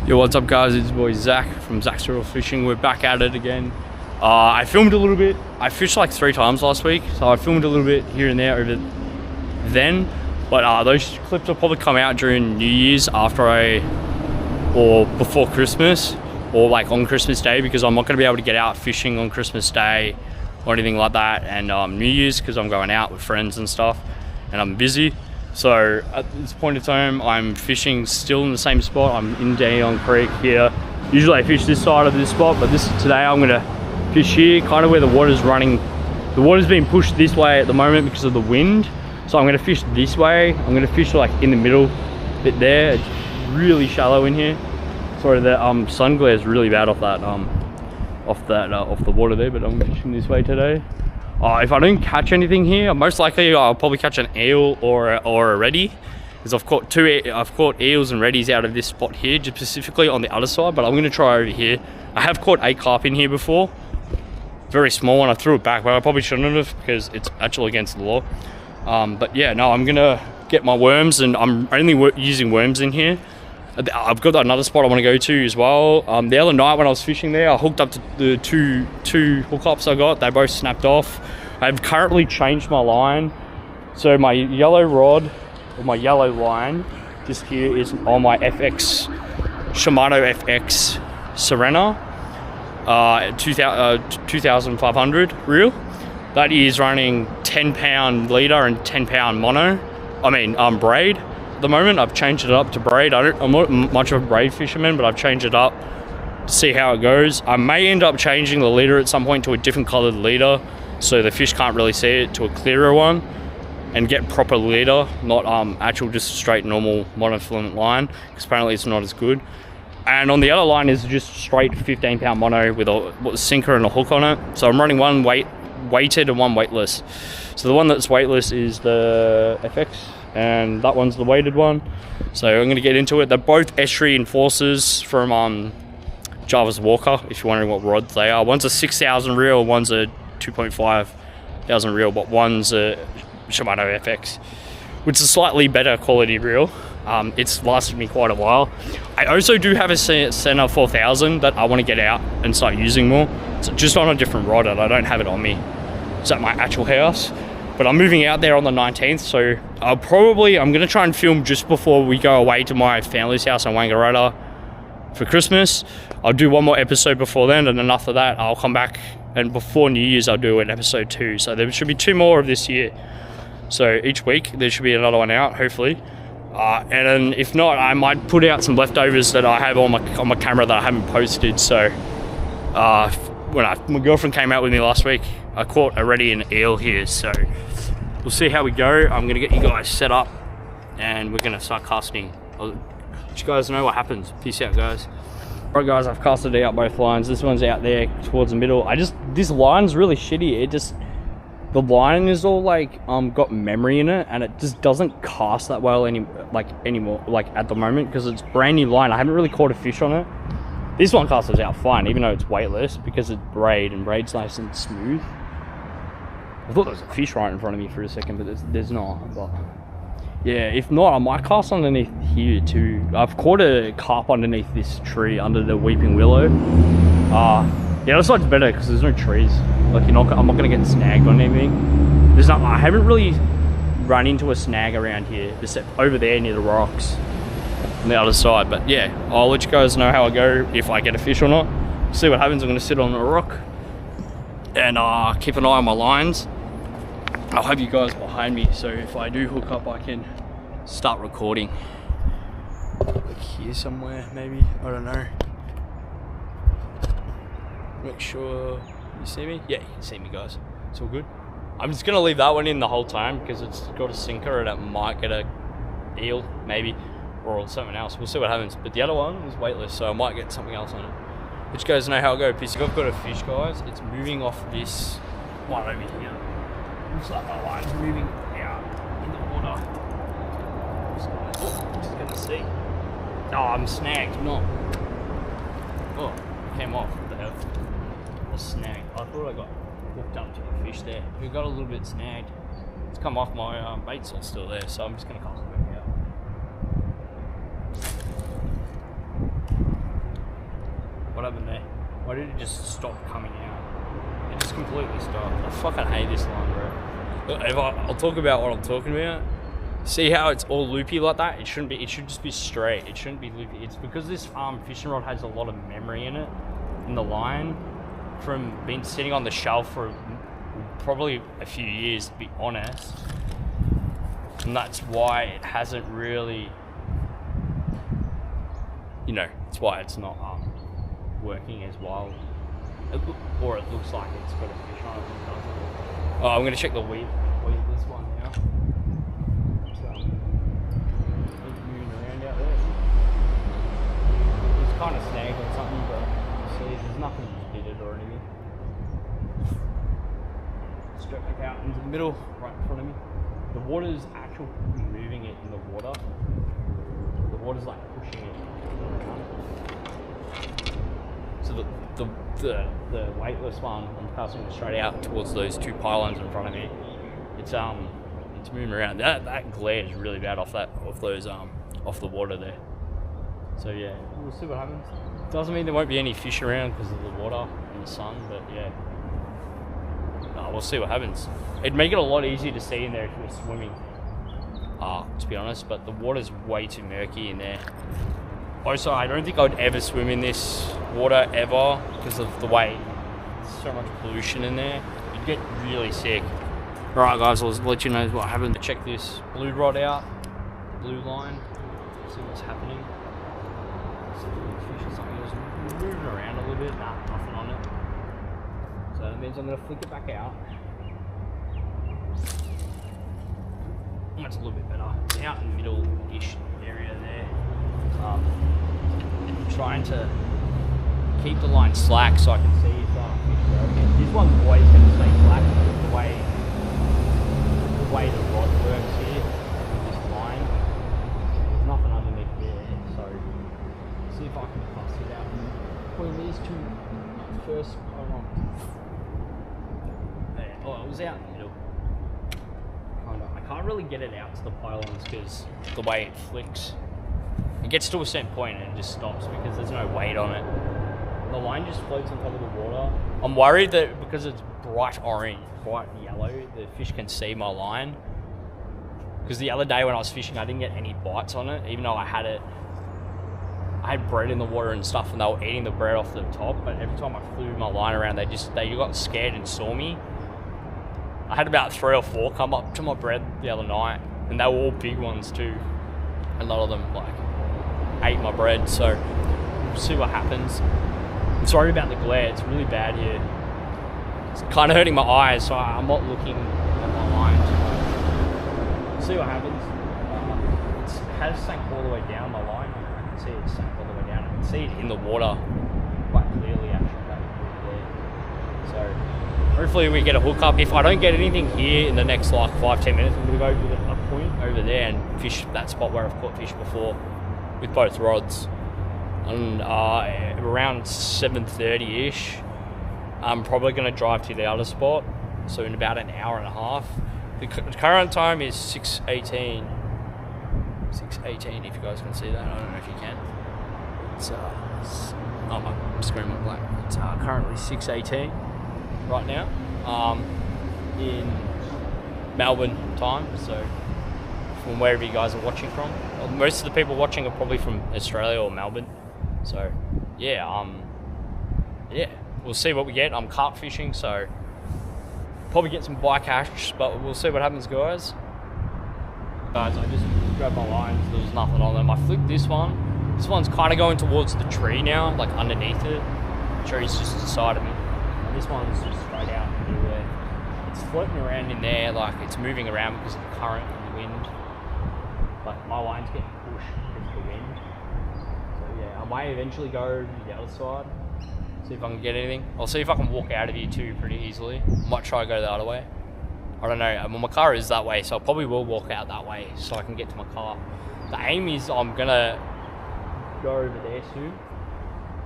Yo, what's up guys, it's your boy Zach from Zach's Real Fishing. We're back at it again. I filmed a little bit. I fished like 3 times last week, so I filmed a little bit here and there over then, but those clips will probably come out during New Year's or before Christmas, or like on Christmas Day, because I'm not going to be able to get out fishing on Christmas Day or anything like that, and New Year's because I'm going out with friends and stuff and I'm busy. So at this point in time, I'm fishing still in the same spot. I'm in Dandenong Creek here. Usually I fish this side of this spot, but today I'm gonna fish here, kind of where the water's running. The water's being pushed this way at the moment because of the wind. So I'm gonna fish this way. I'm gonna fish like in the middle bit there. It's really shallow in here. Sorry, the sun glare is really bad off the water there, but I'm fishing this way today. If I don't catch anything here, most likely I'll probably catch an eel or a reddy, because I've caught eels and reddies out of this spot here, just specifically on the other side. But I'm going to try over here. I have caught 8 carp in here before, very small one. I threw it back, but I probably shouldn't have because it's actually against the law. But yeah, no, I'm gonna get my worms, and I'm only using worms in here. I've got another spot I want to go to as well. The other night when I was fishing there, I hooked up to the two hookups I got. They both snapped off. I've currently changed my line. So my yellow rod, or my yellow line, just here is on my Shimano FX Serena 2500 reel. That is running 10-pound leader and 10-pound mono. Braid. At the moment I've changed it up to braid. I'm not much of a braid fisherman, but I've changed it up to see how it goes. I may end up changing the leader at some point to a different colored leader, so the fish can't really see it, to a clearer one, and get proper leader, not actual just straight normal monofilament line, because apparently it's not as good. And on the other line is just straight 15-pound mono with a sinker and a hook on it. So I'm running one weighted and one weightless. So the one that's weightless is the FX, and that one's the weighted one. So I'm going to get into it. They're both estuary enforcers from Jarvis Walker, if you're wondering what rods they are. One's a 6,000 reel, one's a 2,500 reel, but one's a Shimano FX, which is a slightly better quality reel. It's lasted me quite a while. I also do have a Senna 4000 that I want to get out and start using more. It's just on a different rod, and I don't have it on me. It's at my actual house. But I'm moving out there on the 19th, so I'm going to try and film just before we go away to my family's house in Wangaratta for Christmas. I'll do one more episode before then, and then after that I'll come back, and before New Year's I'll do an episode 2. So there should be 2 more of this year. So each week there should be another one out, hopefully. And then if not, I might put out some leftovers that I have on my camera that I haven't posted. So when my girlfriend came out with me last week, I caught a reddy and eel here, so we'll see how we go. I'm gonna get you guys set up, and we're gonna start casting. I'll let you guys know what happens. Peace out, guys. Alright guys, I've casted out both lines. This one's out there towards the middle. this line's really shitty. The line is all like got memory in it, and it just doesn't cast that well anymore, like at the moment, because it's brand new line. I haven't really caught a fish on it. This one casts out fine, even though it's weightless, because it's braid, and braid's nice and smooth. I thought there was a fish right in front of me for a second, but there's not. But yeah, if not, I might cast underneath here too. I've caught a carp underneath this tree, under the weeping willow. Yeah, this side's better because there's no trees. Like I'm not gonna get snagged on anything. I haven't really run into a snag around here, except over there near the rocks on the other side. But yeah, I'll let you guys know how I go, if I get a fish or not. See what happens. I'm gonna sit on a rock and keep an eye on my lines. I'll have you guys behind me, so if I do hook up I can start recording. Like here somewhere maybe, I don't know. Make sure you see me. Yeah, you can see me guys, it's all good. I'm just gonna leave that one in the whole time because it's got a sinker and it might get a eel maybe, or something else. We'll see what happens. But the other one is weightless, so I might get something else on it. Let you guys know how it goes. Because I've got a fish, guys. It's moving off this one over here. Looks like my line's moving out in the water. Oh, just gonna see. Oh, I'm snagged. No. Oh, it came off. What the hell? I was snagged. I thought I got hooked up to the fish there. We got a little bit snagged. It's come off my bait saw still there, so I'm just gonna cast it back out. What happened there? Why did it just stop coming out? It just completely stopped. I fucking hate this line, bro. Look, I'll talk about what I'm talking about. See how it's all loopy like that? It shouldn't be. It should just be straight. It shouldn't be loopy. It's because this fishing rod has a lot of memory in it, in the line, from being sitting on the shelf for probably a few years, to be honest. And that's why it hasn't really, you know, it's why it's not working as well. Or it looks like it's got a fish on it, but it doesn't. Oh, I'm going to check the weight this one now. So, it's moving around out there. It's kind of snagged on something, but you see, there's nothing hit it or anything. Straight back out into the middle, right in front of me. The water's actually moving it in the water. The water's like pushing it around. So the weightless one, I'm casting it straight out towards those two pylons in front of me. It's moving around. That glare is really bad off the water there. So yeah, we'll see what happens. Doesn't mean there won't be any fish around because of the water and the sun, but yeah. We'll see what happens. It'd make it a lot easier to see in there if you were swimming, to be honest, but the water's way too murky in there. Also, I don't think I would ever swim in this water ever because of the way there's so much pollution in there. You'd get really sick. Alright guys, I'll let you know what happened. Check this blue rod out, blue line, see what's happening. See if the fish or something is moving around a little bit. Nah, nothing on it. So that means I'm going to flick it back out. That's a little bit better. It's out in the middle-ish area there. Trying to keep the line slack so I can see if fish are okay. This one's always going to stay slack because the way the rod works here, this line, there's nothing underneath there. So see if I can bust it out between these two first pylons. Oh, it was out in the middle. I can't really get it out to the pylons because the way it flicks. It gets to a certain point and it just stops because there's no weight on it. The line just floats on top of the water. I'm worried that because it's bright orange, bright yellow, the fish can see my line. Because the other day when I was fishing, I didn't get any bites on it, even though I had bread in the water and stuff, and they were eating the bread off the top. But every time I flew my line around, they got scared and saw me. I had about 3 or 4 come up to my bread the other night, and they were all big ones too. A lot of them ate my bread, so we'll see what happens. I'm sorry about the glare, it's really bad here. It's kind of hurting my eyes, so I'm not looking at my line too much. We'll see what happens. It has sank all the way down my line. I can see it sank all the way down. I can see it in the water quite clearly actually back there. So hopefully we get a hookup. If I don't get anything here in the next 5-10 minutes, I'm going to go to a point over there and fish that spot where I've caught fish before with both rods. And around 7:30ish, I'm probably going to drive to the other spot. So in about an hour and a half. The current time is 6:18. 6:18, if you guys can see that. I don't know if you can. It's my screen went blank. It's currently 6:18 right now in Melbourne time. So from wherever you guys are watching from. Most of the people watching are probably from Australia or Melbourne. So yeah, we'll see what we get. I'm carp fishing, so probably get some bycatch, but we'll see what happens, guys. Guys, I just grabbed my lines, there was nothing on them. I flicked this one. This one's kind of going towards the tree now, like underneath it. The tree's just to the side of me. And this one's just straight out in the middle there. It's floating around in there, like it's moving around because of the current and the wind. But my line's getting pushed because of the wind. So yeah, I may eventually go to the other side, see if I can get anything. I'll see if I can walk out of here too pretty easily. Might try to go the other way. I don't know, well, my car is that way, so I probably will walk out that way so I can get to my car. The aim is I'm gonna go over there soon.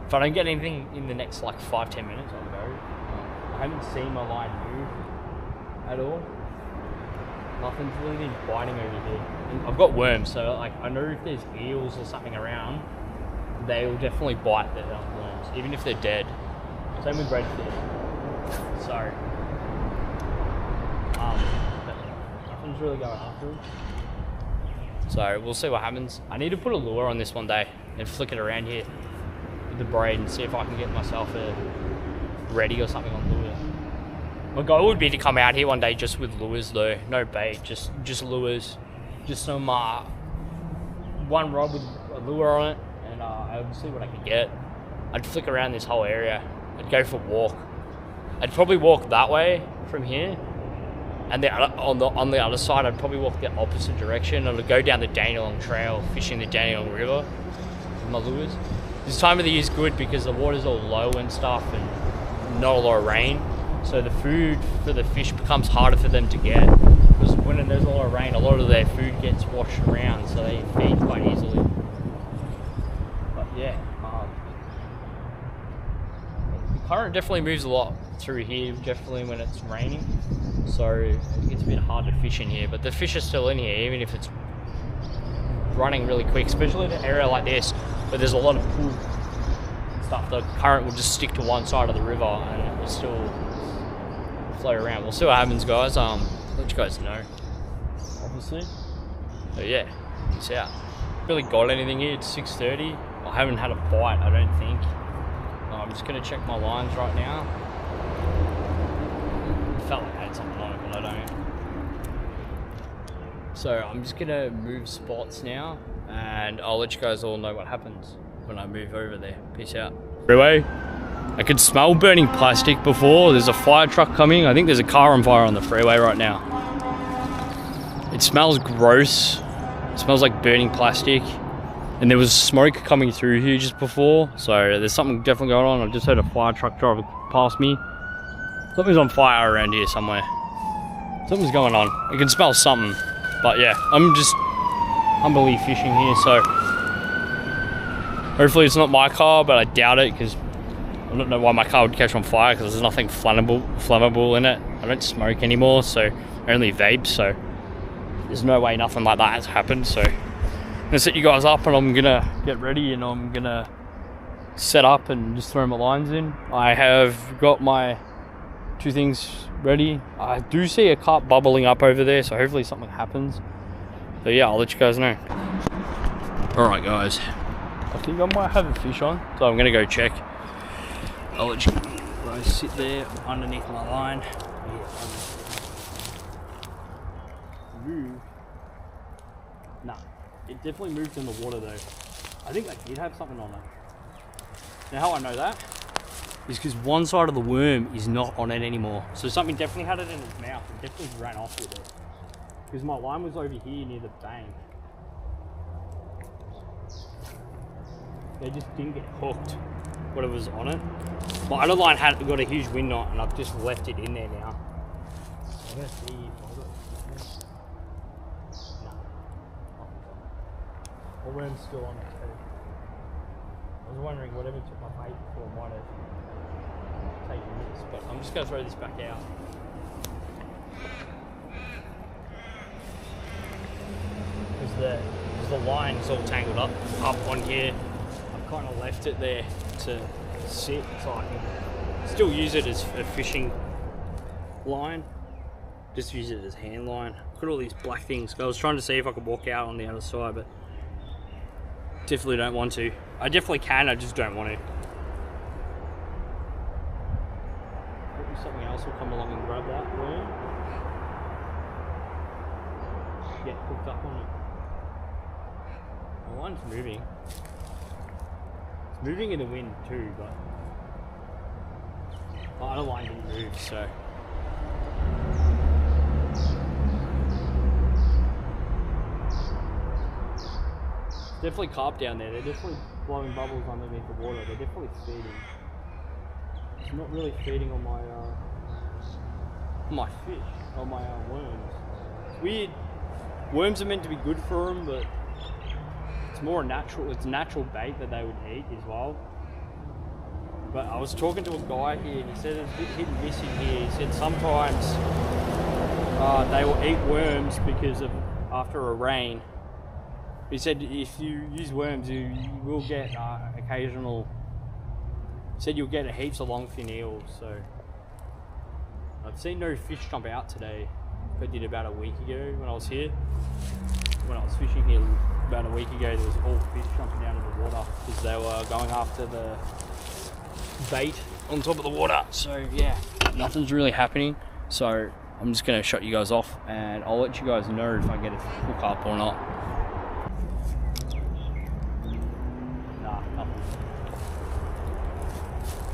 If I don't get anything in the next 5-10 minutes, I'll go. I haven't seen my line move at all. Nothing's really been biting over here. I've got worms, so I know if there's eels or something around, they will definitely bite the worms, even if they're dead. Same with redfish. So, nothing's really going after them. So we'll see what happens. I need to put a lure on this one day and flick it around here with the braid and see if I can get myself a ready or something on lure. My goal would be to come out here one day just with lures though, no bait, just lures, just some one rod with a lure on it, and I would see what I could get. I'd flick around this whole area. I'd go for a walk. I'd probably walk that way from here, and on the other side, I'd probably walk the opposite direction. I'd go down the Dandenong Trail, fishing the Dandenong River with my lures. This time of the year is good because the water's all low and stuff, and not a lot of rain. So the food for the fish becomes harder for them to get. Because when there's a lot of rain, a lot of their food gets washed around, so they feed quite easily. But yeah, the current definitely moves a lot through here, definitely when it's raining. So it gets a bit hard to fish in here, but the fish are still in here, even if it's running really quick, especially in an area like this, where there's a lot of pool and stuff. The current will just stick to one side of the river and it will still float around. We'll see what happens, guys. Let you guys know, obviously. So yeah, peace out. Really got anything here? It's 6:30. I haven't had a bite, I don't think. I'm just gonna check my lines right now. I felt like I had something on it, but I don't. So I'm just gonna move spots now, and I'll let you guys all know what happens when I move over there. Peace out. Freeway. I could smell burning plastic before. There's a fire truck coming. I think there's a car on fire on the freeway right now. It smells gross. It smells like burning plastic. And there was smoke coming through here just before. So there's something definitely going on. I just heard a fire truck drive past me. Something's on fire around here somewhere. Something's going on. I can smell something. But yeah, I'm just humbly fishing here. So hopefully it's not my car, but I doubt it because I don't know why my car would catch on fire because there's nothing flammable in it. I don't smoke anymore, so I only vape, so there's no way nothing like that has happened. So I'm gonna set you guys up and I'm gonna get ready and I'm gonna set up and just throw my lines in. I have got my two things ready. I do see a carp bubbling up over there, so hopefully something happens. But yeah, I'll let you guys know. Alright guys, I think I might have a fish on, so I'm gonna go check. I'll let you guys sit there underneath my line. Move. Nah, it definitely moved in the water though. I think I did have something on it. Now how I know that is because one side of the worm is not on it anymore. So something definitely had it in its mouth and definitely ran off with it. Because my line was over here near the bank. They just didn't get hooked, whatever was on it. My other line had got a huge wind knot and I've just left it in there now. I'm gonna see if I got it. No. The worm's still on it too. I was wondering whatever took my bait before might have taken this, but I'm just gonna throw this back out. Because the line's all tangled up on here. I've kind of left it there to sit so I can still use it as a fishing line. Just use it as hand line. Got all these black things. I was trying to see if I could walk out on the other side, but definitely don't want to. I definitely can, I just don't want to. Maybe something else will come along and grab that worm. Get hooked up on it. The line's moving. It's moving in the wind too, but the other line didn't move, so. Definitely carp down there. They're definitely blowing bubbles underneath the water. They're definitely feeding. It's not really feeding on my fish, on my worms. It's weird. Worms are meant to be good for them, but it's more natural. It's natural bait that they would eat as well. But I was talking to a guy here, and he said it's a bit hit and miss in here. He said sometimes they will eat worms because of after a rain. He said if you use worms, you will get occasional. He said you'll get heaps of longfin eels. So I've seen no fish jump out today. I did about a week ago when I was here. When I was fishing here about a week ago, there was all fish jumping down into the water because they were going after the bait on top of the water. So yeah, nothing's really happening. So I'm just gonna shut you guys off, and I'll let you guys know if I get a hook up or not. Nah, nothing.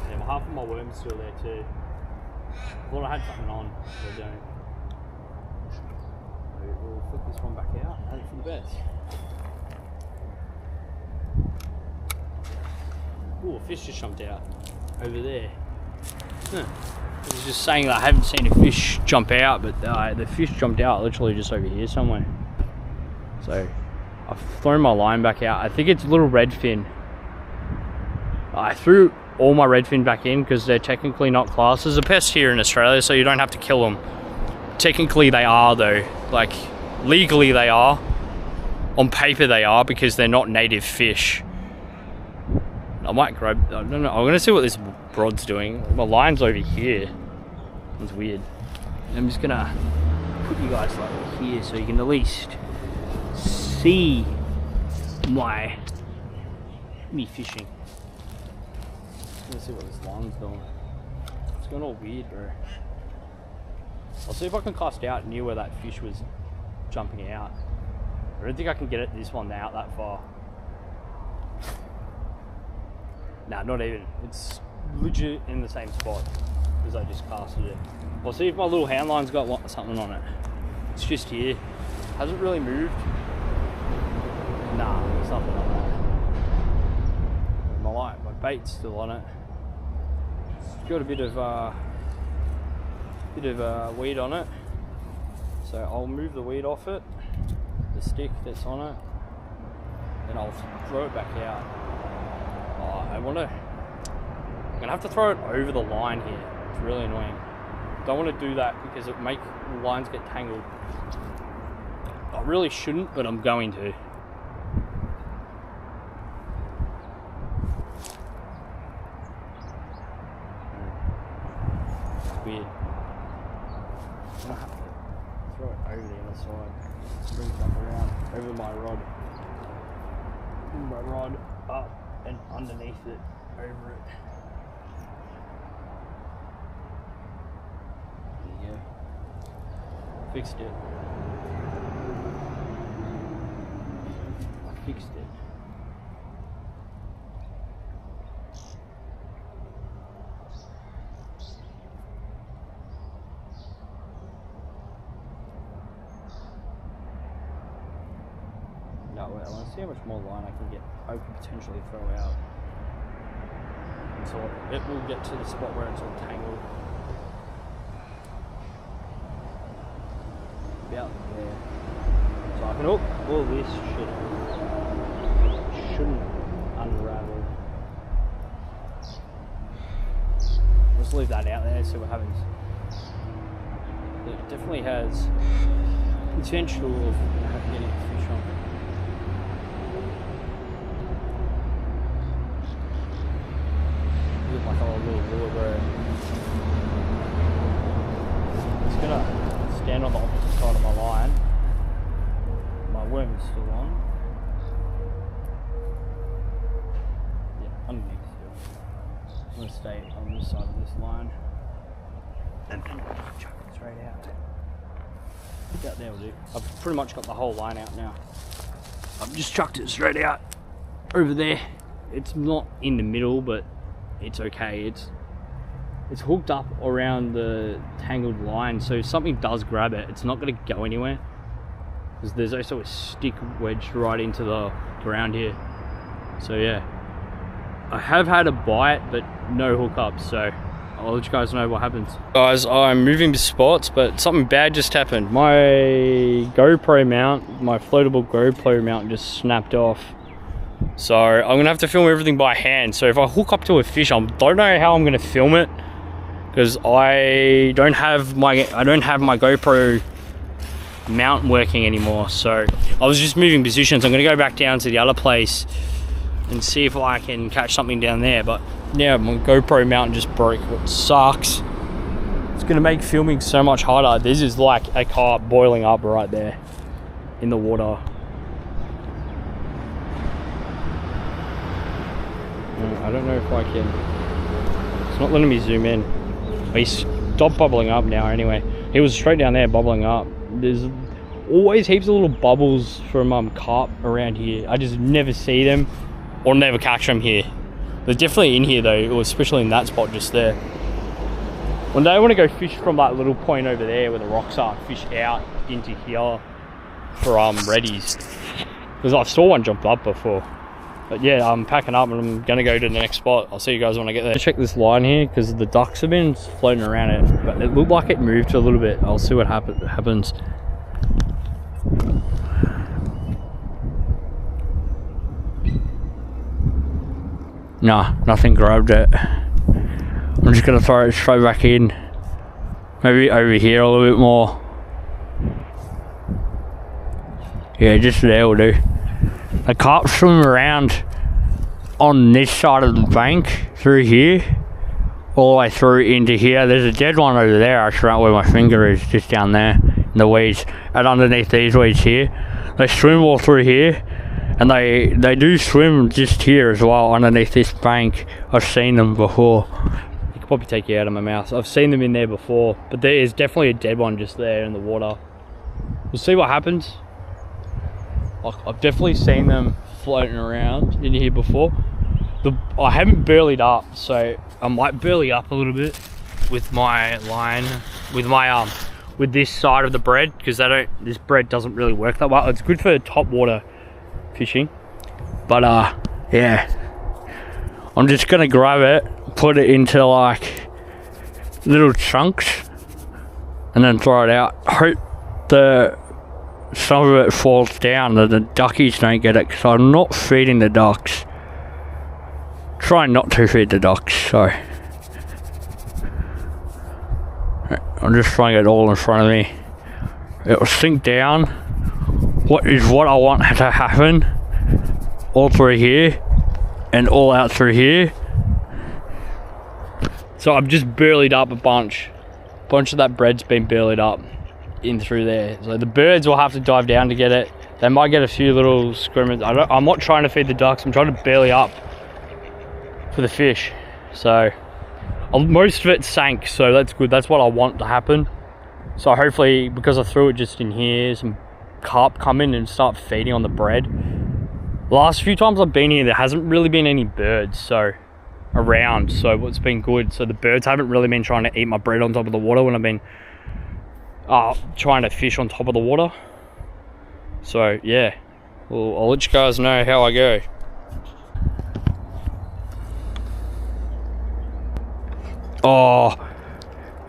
Yeah, half of my worm's still there too. I thought I had something on, but I don't. So we'll flip this one back out and hope for the best. Ooh, a fish just jumped out over there. Huh. I was just saying that I haven't seen a fish jump out, but the fish jumped out literally just over here somewhere. So I've thrown my line back out. I think it's a little redfin. I threw all my redfin back in because they're technically not classed as a pest here in Australia, so you don't have to kill them. Technically they are though, like legally they are. On paper they are because they're not native fish. I might grab, I don't know, I'm gonna see what this rod's doing. My line's over here. It's weird. I'm just gonna put you guys like here so you can at least see me fishing. Let's see what this line's doing. It's going all weird, bro. I'll see if I can cast out near where that fish was jumping out. I don't think I can get this one out that far. Nah, not even. It's legit in the same spot as I just casted it. I'll see if my little hand line's got something on it. It's just here. Hasn't really moved. Nah, there's nothing on that. My bait's still on it. It's got a bit of weed on it. So I'll move the weed off it, the stick that's on it, and I'll throw it back out. I'm gonna have to throw it over the line here. It's really annoying. Don't want to do that because it make the lines get tangled. I really shouldn't, but I'm going to. It's weird. I'm gonna have to throw it over the other side. Bring it back around over my rod. Bring my rod up and underneath it, over it. There you go. Fixed it. I fixed it. No, wait, I want to see how much more line I can get. I could potentially throw out. And so it will get to the spot where it's all tangled. About there. So I can hook all this shit. It shouldn't unravel. Let's leave that out there, see what happens. It definitely has potential of getting a fish on. Like a little lure, bro. I'm just gonna stand on the opposite side of my line. My worm is still on. Yeah, underneath still. I'm gonna stay on this side of this line. And chuck it straight out. About there will do. I've pretty much got the whole line out now. I've just chucked it straight out over there. It's not in the middle, but it's okay. It's hooked up around the tangled line, so if something does grab it, it's not going to go anywhere. Because there's also a stick wedged right into the ground here. So yeah, I have had a bite, but no hookups. So I'll let you guys know what happens. Guys, I'm moving spots, but something bad just happened. My GoPro mount, my floatable GoPro mount, just snapped off. So I'm gonna have to film everything by hand. So if I hook up to a fish, I don't know how I'm gonna film it because I don't have my GoPro mount working anymore, so I was just moving positions. I'm gonna go back down to the other place and see if I can catch something down there. But yeah, my GoPro mount just broke, which sucks. It's gonna make filming so much harder. This is like a carp boiling up right there in the water. I don't know if I can. It's not letting me zoom in. He stopped bubbling up now anyway. He was straight down there bubbling up. There's always heaps of little bubbles from carp around here. I just never see them or never catch them here. They're definitely in here though, or especially in that spot just there. One day I want to go fish from that little point over there where the rocks are, fish out into here for reddies. Because I saw one jump up before. But yeah, I'm packing up and I'm gonna go to the next spot. I'll see you guys when I get there. Check this line here because the ducks have been floating around it, but it looked like it moved a little bit. I'll see what happens. Nah, nothing grabbed it. I'm just gonna throw it straight back in. Maybe over here a little bit more. Yeah, just there will do. The carp swim around on this side of the bank through here, all the way through into here. There's a dead one over there, actually, right where my finger is, just down there in the weeds, and underneath these weeds here. They swim all through here, and they do swim just here as well, underneath this bank. I've seen them before. You could probably take it out of my mouth. I've seen them in there before, but there is definitely a dead one just there in the water. We'll see what happens. I've definitely seen them floating around in here before. I haven't burleyed up, so I might burley up a little bit with my line, with this side of the bread, because this bread doesn't really work that well. It's good for top water fishing, but yeah, I'm just gonna grab it, put it into like little chunks, and then throw it out. Hope some of it falls down, that the duckies don't get it, because I'm not feeding the ducks. Trying not to feed the ducks, so I'm just throwing it all in front of me. It will sink down. What I want to happen, all through here and all out through here. So I've just burleyed up a bunch of that bread's been burleyed up in through there, so the birds will have to dive down to get it. They might get a few little scrimmers. I'm not trying to feed the ducks, I'm trying to burley up for the fish. So most of it sank, so that's good. That's what I want to happen. So hopefully, because I threw it just in here, some carp come in and start feeding on the bread. The last few times I've been here, there hasn't really been any birds around, so it's been good. So the birds haven't really been trying to eat my bread on top of the water when I've been trying to fish on top of the water. So yeah, well, I'll let you guys know how I go. Oh,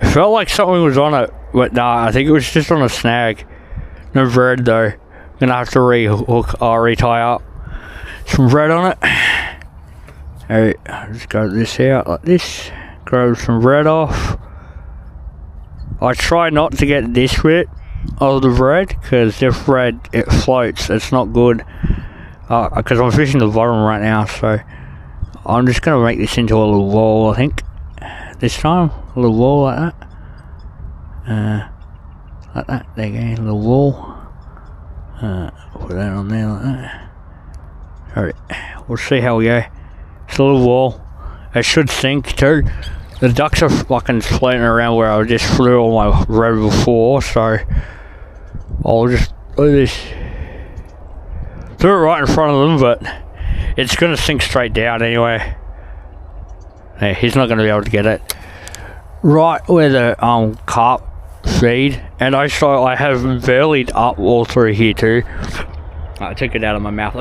it felt like something was on it, but nah, I think it was just on a snag. No bread though. Gonna have to retie up some bread on it. Alright, I'll just go this out like this, grab some bread off. I try not to get this bit of the bread, because this bread, it floats, it's not good. Because I'm fishing the bottom right now, so I'm just going to make this into a little wall, I think. This time, a little wall like that. Like that, there you go, a little wall. Put that on there like that. Alright, we'll see how we go. It's a little wall. It should sink too. The ducks are fucking floating around where I just threw all my bread before, so I'll just do this. Threw it right in front of them, but it's gonna sink straight down anyway. Yeah, he's not gonna be able to get it. Right where the carp feed, and also I have burleyed up all through here too. I took it out of my mouth.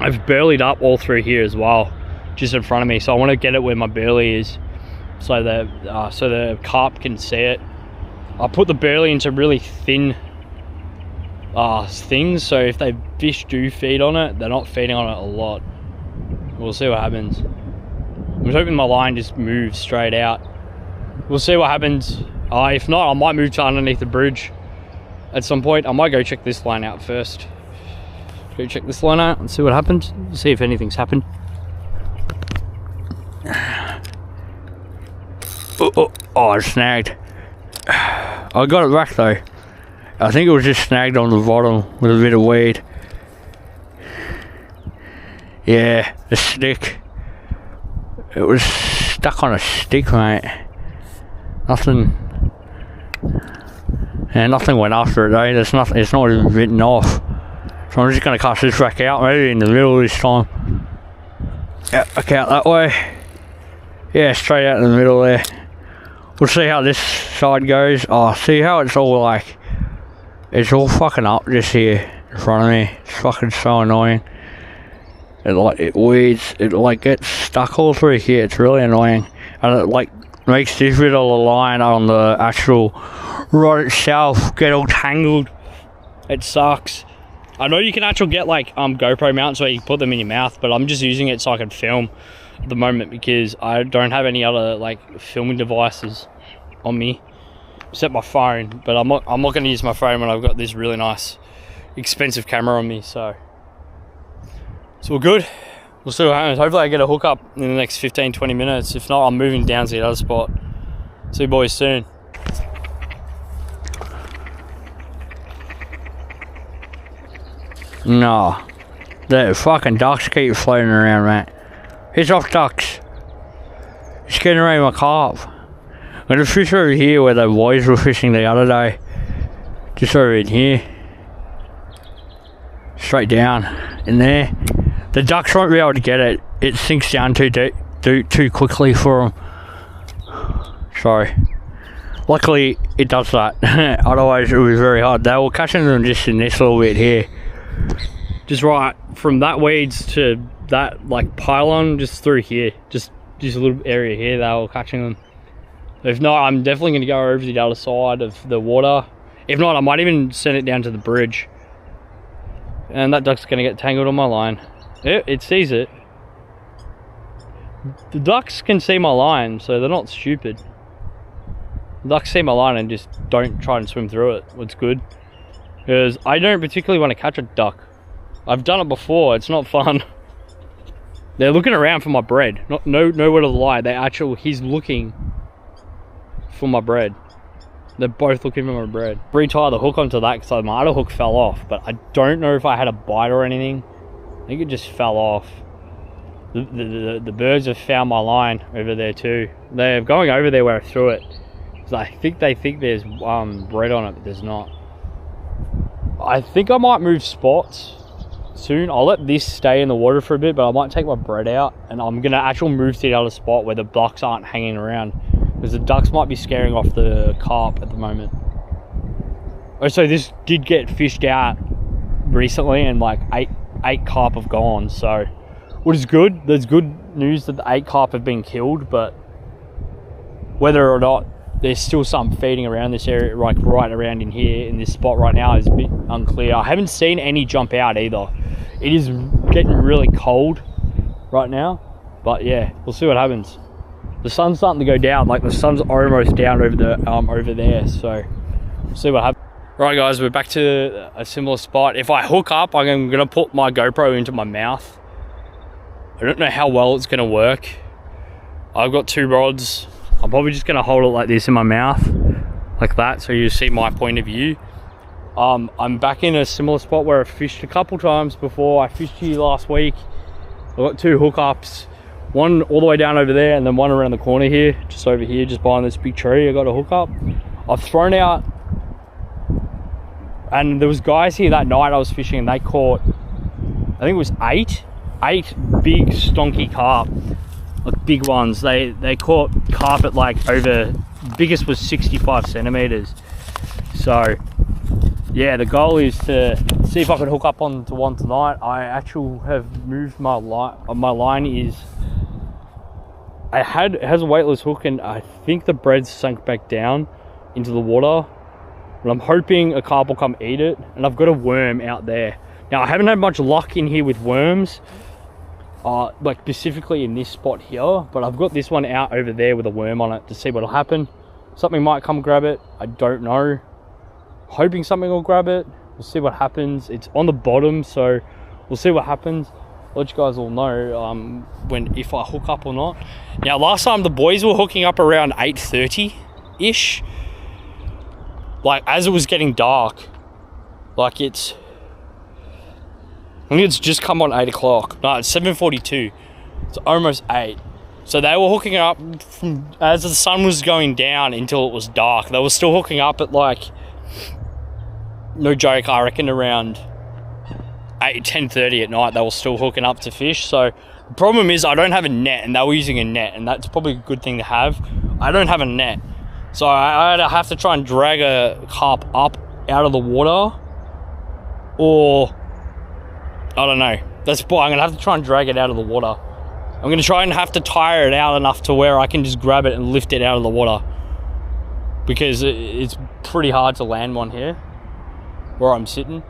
I've burleyed up all through here as well, just in front of me. So I want to get it where my burley is, so the carp can see it. I put the burley into really thin things, so if they fish do feed on it, they're not feeding on it a lot. We'll see what happens. I'm hoping my line just moves straight out. We'll see what happens. If not, I might move to underneath the bridge at some point. I might go check this line out first. Go check this line out and see what happens. See if anything's happened. Oh, it's snagged. I got it back though. I think it was just snagged on the bottom with a bit of weed. Yeah, a stick. It was stuck on a stick, mate. Nothing. Yeah, nothing went after it though. There's nothing. It's not even bitten off. So I'm just gonna cast this back out, maybe in the middle this time. Yeah, back out that way. Yeah, straight out in the middle there. We'll see how this side goes. Oh, see how it's all like, it's all fucking up just here in front of me. It's fucking so annoying. It weeds, it like gets stuck all through here. It's really annoying, and it like makes this bit of the line on the actual rod itself get all tangled. It sucks. I know you can actually get like GoPro mounts where you put them in your mouth, but I'm just using it so I can film at the moment because I don't have any other like filming devices on me except my phone. But I'm not going to use my phone when I've got this really nice expensive camera on me. So it's all good. We'll see what happens. Hopefully I get a hookup in the next 15-20 minutes. If not, I'm moving down to the other spot. See you boys soon. No, the fucking ducks keep floating around, mate. He's off ducks. He's getting around my carp. I'm gonna fish over here where the boys were fishing the other day. Just over in here. Straight down in there. The ducks won't be able to get it. It sinks down too deep, too quickly for them. Sorry. Luckily, it does that. Otherwise, it was very hard. They were catching them just in this little bit here. Just right from that weeds to that like pylon, just through here. Just a little area here, they were catching them. If not, I'm definitely going to go over to the other side of the water. If not, I might even send it down to the bridge. And that duck's going to get tangled on my line. It sees it. The ducks can see my line, so they're not stupid. The ducks see my line and just don't try and swim through it. It's good. Because I don't particularly want to catch a duck. I've done it before, it's not fun. They're looking around for my bread. Nowhere to lie. He's looking for my bread. They're both looking for my bread. Retie the hook onto that because my other hook fell off, but I don't know if I had a bite or anything. I think it just fell off. The birds have found my line over there too. They're going over there where I threw it. So I think they think there's bread on it, but there's not. I think I might move spots soon. I'll let this stay in the water for a bit, but I might take my bread out and I'm gonna actually move to the other spot where the ducks aren't hanging around, because the ducks might be scaring off the carp at the moment. Oh, so this did get fished out recently and like eight carp have gone, so what is good. There's good news that the 8 carp have been killed, but whether or not there's still some feeding around this area, like right around in here in this spot right now, is a bit unclear. I haven't seen any jump out either. It is getting really cold right now, but yeah, we'll see what happens. The sun's starting to go down, like the sun's almost down over the over there, so we'll see what happens. Right guys, we're back to a similar spot. If I hook up, I'm gonna put my GoPro into my mouth. I don't know how well it's gonna work. I've got 2 rods. I'm probably just gonna hold it like this in my mouth, like that, so you see my point of view. I'm back in a similar spot where I fished a couple times before. I fished here last week. I've got 2 hookups, one all the way down over there and then one around the corner here, just over here, just behind this big tree. I got a hookup. I've thrown out, and there was guys here that night I was fishing and they caught, I think it was 8 big stonky carp. Like big ones. They caught carp at like over, biggest was 65 centimeters. So yeah, the goal is to see if I can hook up onto one tonight. I actually have moved my line. My line is, it has a weightless hook, and I think the bread's sunk back down into the water, and I'm hoping a carp will come eat it. And I've got a worm out there. Now I haven't had much luck in here with worms, like specifically in this spot here, but I've got this one out over there with a worm on it to see what'll happen. Something might come grab it, I don't know. hoping something will grab it. We'll see what happens. It's on the bottom, so we'll see what happens. I'll let you guys all know if I hook up or not. Now, last time the boys were hooking up around 8:30-ish. Like, as it was getting dark. Like, I think it's just come on 8 o'clock. No, it's 7:42. It's almost 8. So they were hooking up from as the sun was going down until it was dark. They were still hooking up at, like, no joke, I reckon around 10:30 at night they were still hooking up to fish. So the problem is I don't have a net, and they were using a net, and that's probably a good thing to have. I don't have a net, so I have to try and drag a carp up out of the water, or I don't know. That's why I'm gonna have to try and drag it out of the water. I'm gonna try and have to tire it out enough to where I can just grab it and lift it out of the water, because it's pretty hard to land one here where I'm sitting.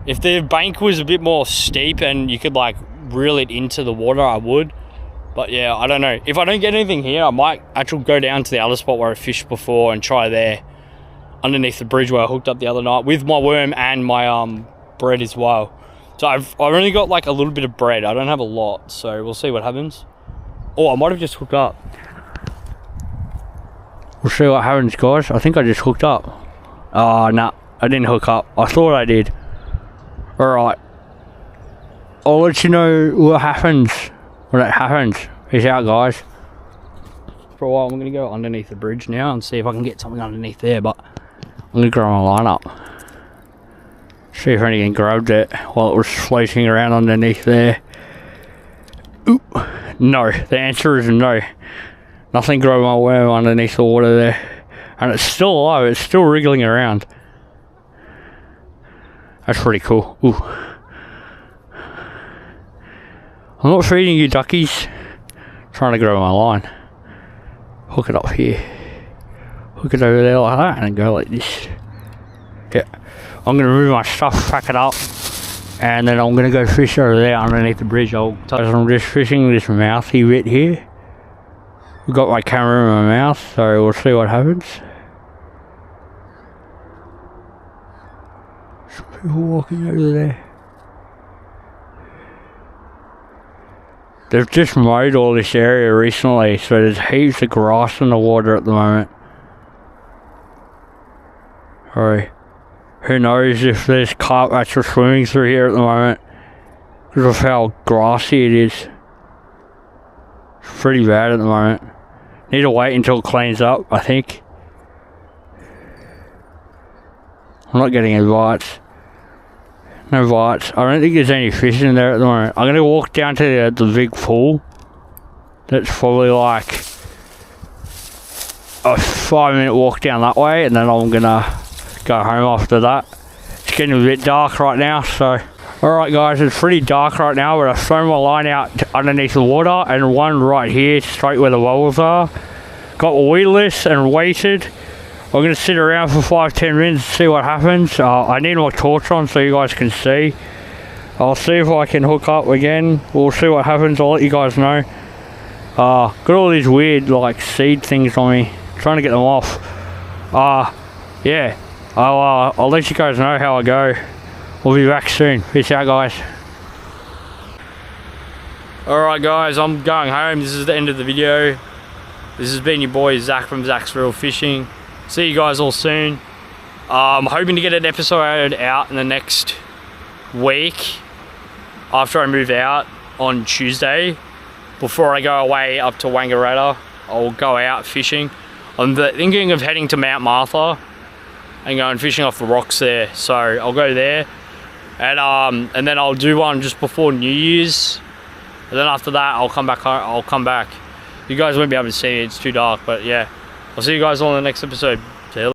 If the bank was a bit more steep and you could like reel it into the water, I would. But yeah, I don't know. If I don't get anything here, I might actually go down to the other spot where I fished before and try there, underneath the bridge where I hooked up the other night with my worm and my bread as well. So I've only got like a little bit of bread. I don't have a lot, so we'll see what happens. Oh, I might have just hooked up. We'll see what happens, guys. I think I just hooked up. Oh, nah, I didn't hook up. I thought I did. Alright, I'll let you know what happens when it happens. Peace out, guys. For a while, I'm going to go underneath the bridge now and see if I can get something underneath there, but I'm going to grow my line up. See if anything grabbed it while it was floating around underneath there. Ooh, no, the answer is no. Nothing grabbed my worm underneath the water there. And it's still alive, it's still wriggling around. That's pretty cool. Ooh. I'm not feeding you duckies. I'm trying to grow my line. Hook it up here. Hook it over there like that and go like this. Yeah. I'm going to move my stuff, pack it up, and then I'm going to go fish over there underneath the bridge. I'm just fishing this mouthy bit here. I've got my camera in my mouth, so we'll see what happens. People walking over there. They've just mowed all this area recently, so there's heaps of grass in the water at the moment. Alright, who knows if there's carp actually swimming through here at the moment because of how grassy it is. It's pretty bad at the moment. Need to wait until it cleans up, I think. I'm not getting any bites. No bites. I don't think there's any fish in there at the moment. I'm going to walk down to the big pool. That's probably like a 5-minute walk down that way, and then I'm going to go home after that. It's getting a bit dark right now, so... Alright guys, it's pretty dark right now, but I've thrown my line out underneath the water, and one right here, straight where the bubbles are. Got the weedless and waited. I'm going to sit around for 5-10 minutes and see what happens. I need my torch on so you guys can see. I'll see if I can hook up again. We'll see what happens. I'll let you guys know. Got all these weird like seed things on me. Trying to get them off. Yeah. I'll let you guys know how I go. We'll be back soon. Peace out, guys. Alright guys, I'm going home. This is the end of the video. This has been your boy Zach from Zach's Real Fishing. See you guys all soon. I'm hoping to get an episode out in the next week after I move out on Tuesday. Before I go away up to Wangaratta, I'll go out fishing. I'm thinking of heading to Mount Martha and going fishing off the rocks there. So I'll go there, and then I'll do one just before New Year's, and then after that I'll come back home. You guys won't be able to see it, it's too dark, but yeah, I'll see you guys all in the next episode.